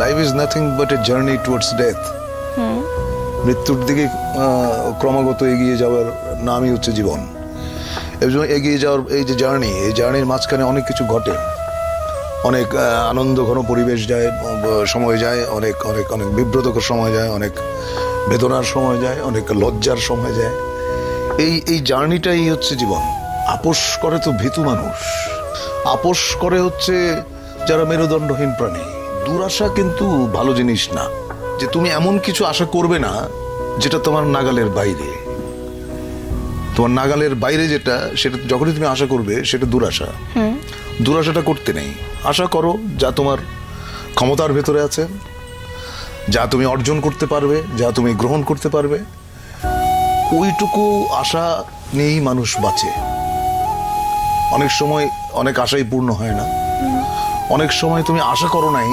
Life is nothing but a journey towards death. মৃত্যুর দিকে ক্রমাগত এগিয়ে যাওয়ার নামই হচ্ছে জীবন। এই জন্য এগিয়ে যাওয়ার এই যে জার্নি, এই জার্নির মাঝখানে অনেক কিছু ঘটে, অনেক আনন্দ ঘন পরিবেশ যায়, সময় যায়, অনেক অনেক অনেক বিব্রতকর সময় যায়, অনেক বেদনার সময় যায়, অনেক লজ্জার সময় যায়। এই জার্নিটাই হচ্ছে জীবন। আপোষ করে তো ভীতু মানুষ, আপোষ করে হচ্ছে যারা মেরুদণ্ডহীন প্রাণী। দুরাশা কিন্তু ভালো জিনিস না, যে তুমি এমন কিছু আশা করবে না যেটা তোমার নাগালের বাইরে। তোমার নাগালের বাইরে যেটা, সেটা যখনই তুমি আশা করবে সেটা দুরাশা। দুরাশাটা করতে নেই, আশা করো যা তোমার ক্ষমতার ভেতরে আছে, যা তুমি অর্জন করতে পারবে, যা তুমি গ্রহণ করতে পারবে, ওইটুকু আশা নিয়েই মানুষ বাঁচে। অনেক সময় অনেক আশাই পূর্ণ হয় না, অনেক সময় তুমি আশা করো নাই